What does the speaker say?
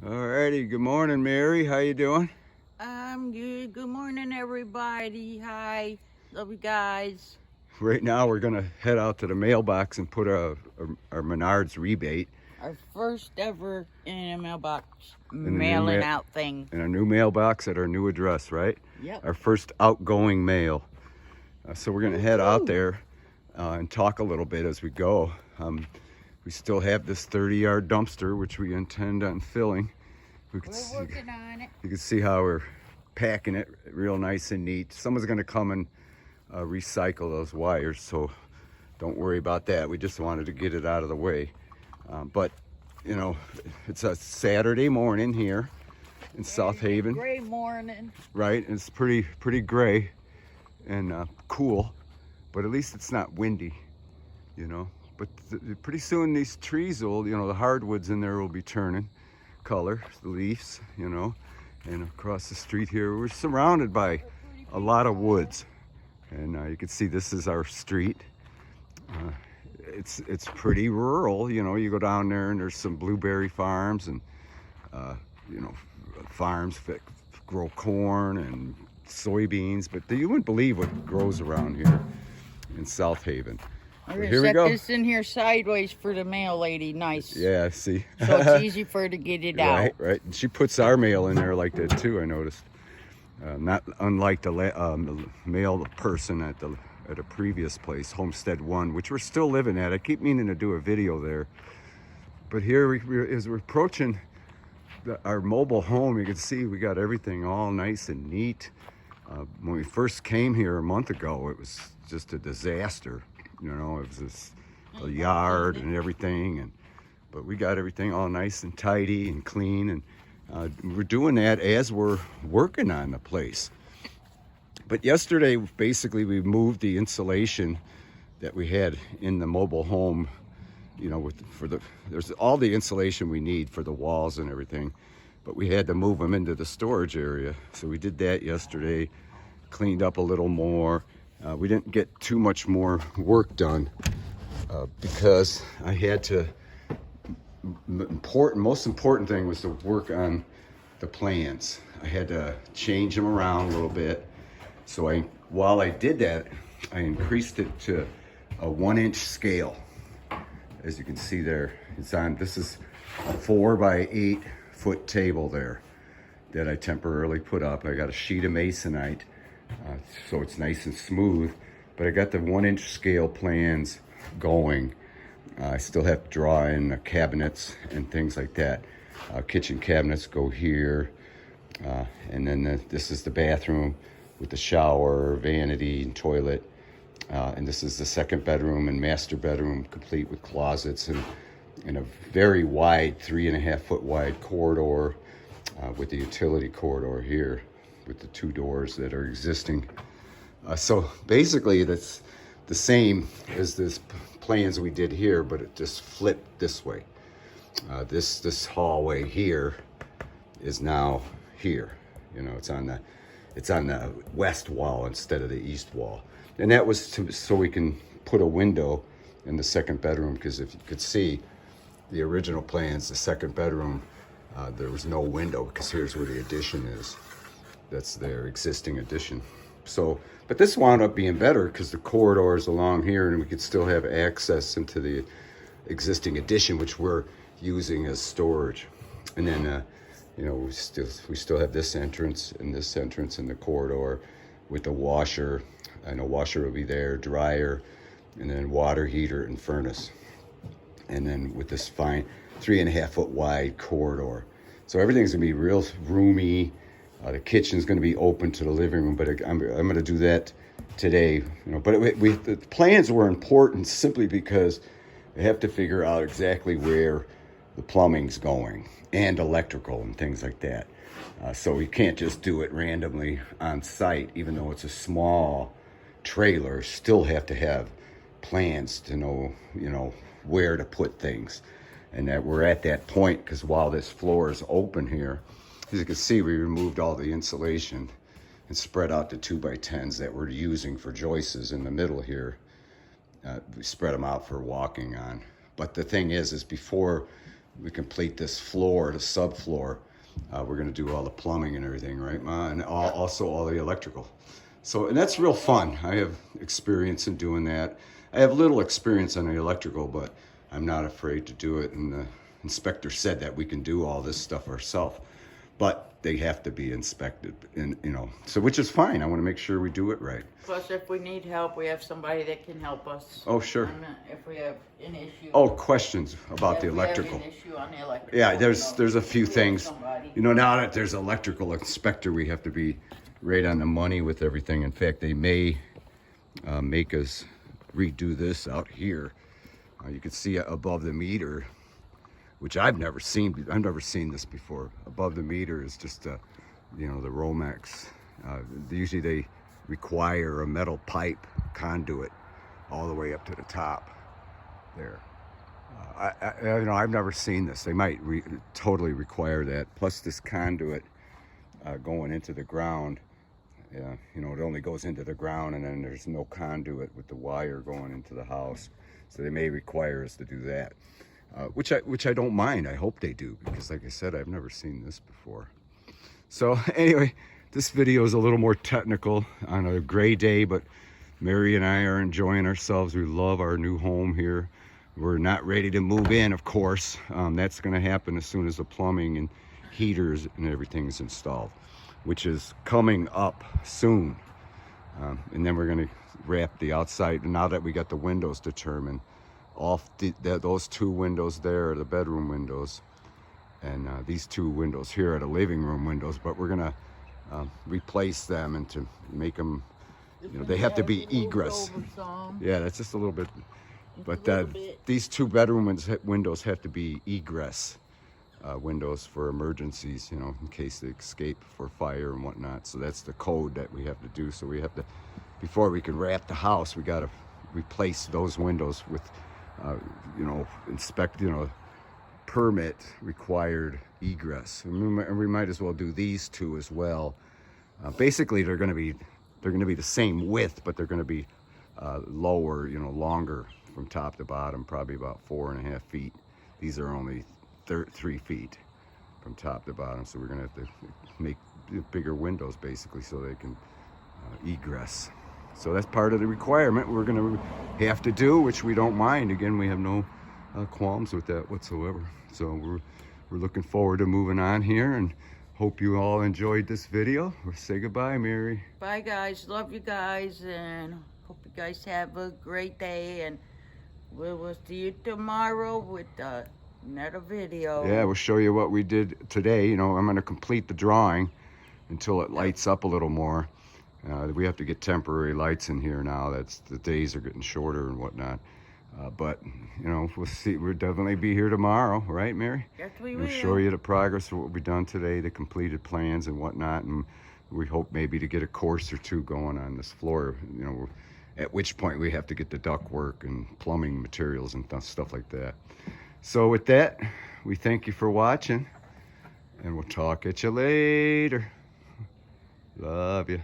Alrighty, good morning, Mary. How you doing? I'm good. Good morning, everybody. Hi. Love you guys. Right now, we're gonna head out to the mailbox and put our Menards rebate Our first ever in a mailbox in a new mailing out thing. in a new mailbox at our new address. Right? Yep. Our first outgoing mail. So we're gonna head out Woo-hoo. there and talk a little bit as we go. We still have this 30-yard dumpster, which we intend on filling. We're working on it. You can see how we're packing it real nice and neat. Someone's gonna come and recycle those wires, so don't worry about that. We just wanted to get it out of the way. But you know, it's a Saturday morning here in South Haven. Gray morning. Right? It's pretty gray and cool, but at least it's not windy, you know. But pretty soon these trees will, you know, the hardwoods in there will be turning color, the leaves, you know. And across the street here, we're surrounded by a lot of woods. And you can see this is our street. It's pretty rural, you know. You go down there and there's some blueberry farms and you know, farms that grow corn and soybeans, but you wouldn't believe what grows around here in South Haven. I'm So gonna here we set go. this in here sideways for the mail lady. Nice. Yeah, see. So it's easy for her to get it out. Right. And she puts our mail in there like that too, I noticed. Not unlike the mail person at a previous place, Homestead 1, which we're still living at. I keep meaning to do a video there. But here, as we're approaching our mobile home, you can see we got everything all nice and neat. When we first came here a month ago, it was just a disaster. You know, it was just a yard and everything, but we got everything all nice and tidy and clean, and we're doing that as we're working on the place. But yesterday, basically, we moved the insulation that we had in the mobile home. You know, there's all the insulation we need for the walls and everything, but we had to move them into the storage area. So we did that yesterday, cleaned up a little more. We didn't get too much more work done because I had to. Most important thing was to work on the plans. I had to change them around a little bit. So while I did that, I increased it to a 1-inch scale. As you can see there, this is a 4 by 8 foot table there that I temporarily put up. I got a sheet of masonite, so it's nice and smooth, but I got the 1-inch scale plans going. I still have to draw in cabinets and things like that. Kitchen cabinets go here, and then this is the bathroom with the shower, vanity, and toilet. And this is the second bedroom and master bedroom, complete with closets and a very wide, 3.5 foot wide corridor with the utility corridor here with the 2 doors that are existing. So basically that's the same as this plans we did here, but it just flipped this way. This hallway here is now here. You know, it's on the west wall instead of the east wall. And that was so we can put a window in the second bedroom, because if you could see the original plans, the second bedroom, there was no window, because here's where the addition is. That's their existing addition. So, but this wound up being better because the corridor is along here and we could still have access into the existing addition, which we're using as storage. And then, you know, we still have this entrance and the corridor with the washer. I know washer will be there, dryer, and then water heater and furnace. And then with this fine 3.5 foot wide corridor. So everything's gonna be real roomy. The kitchen's gonna be open to the living room, but I'm gonna do that today. You know, but the plans were important simply because we have to figure out exactly where the plumbing's going and electrical and things like that. So we can't just do it randomly on site, even though it's a small trailer. Still have to have plans to know, you know, where to put things. And that we're at that point because while this floor is open here, as you can see, we removed all the insulation and spread out the 2x10s that we're using for joists in the middle here. We spread them out for walking on. But the thing is before we complete this floor, the subfloor, we're gonna do all the plumbing and everything, right, Ma? And also all the electrical. So, and that's real fun. I have experience in doing that. I have little experience on the electrical, but I'm not afraid to do it. And the inspector said that we can do all this stuff ourselves, but they have to be inspected, and so which is fine. I want to make sure we do it right. Plus, if we need help, we have somebody that can help us. Oh, sure. If we have an issue. Oh, questions about the electrical. If we have an issue on the electrical. Yeah, there's a few things. Somebody. Now that there's electrical inspector, we have to be right on the money with everything. In fact, they may make us redo this out here. You can see above the meter, which I've never seen. I've never seen this before. Above the meter is just the Romex. Usually they require a metal pipe conduit all the way up to the top there. I've never seen this. They might totally require that. Plus this conduit going into the ground. It only goes into the ground, and then there's no conduit with the wire going into the house. So they may require us to do that. Which I don't mind. I hope they do, because like I said, I've never seen this before. So anyway, this video is a little more technical on a gray day, but Mary and I are enjoying ourselves. We love our new home here. We're not ready to move in, of course. That's going to happen as soon as the plumbing and heaters and everything is installed, which is coming up soon. And then we're going to wrap the outside. Now that we got the windows determined, off those two windows there are the bedroom windows, and these two windows here are the living room windows, but we're gonna replace them and to make them, they have to be egress. Yeah, that's just a little bit, but these two bedroom windows have to be egress windows for emergencies, in case they escape for fire and whatnot. So that's the code that we have to do. So we have to, before we can wrap the house, we got to replace those windows with permit required egress, and we might as well do these two as well. Basically, they're going to be the same width, but they're going to be lower, longer from top to bottom, probably about 4.5 feet. These are only 3 feet from top to bottom, so we're going to have to make bigger windows basically so they can egress. So that's part of the requirement we're going to have to do, which we don't mind. Again, we have no qualms with that whatsoever. So we're looking forward to moving on here, and hope you all enjoyed this video. We'll say goodbye, Mary. Bye, guys. Love you guys, and hope you guys have a great day. And we will see you tomorrow with another video. Yeah, we'll show you what we did today. I'm going to complete the drawing until it lights up a little more. We have to get temporary lights in here now. The days are getting shorter and whatnot. But we'll see. We'll definitely be here tomorrow, right, Mary? Yes, we will. We'll show you the progress of what we've done today, the completed plans and whatnot, and we hope maybe to get a course or two going on this floor. At which point we have to get the duct work and plumbing materials and stuff like that. So with that, we thank you for watching, and we'll talk at you later. Love you.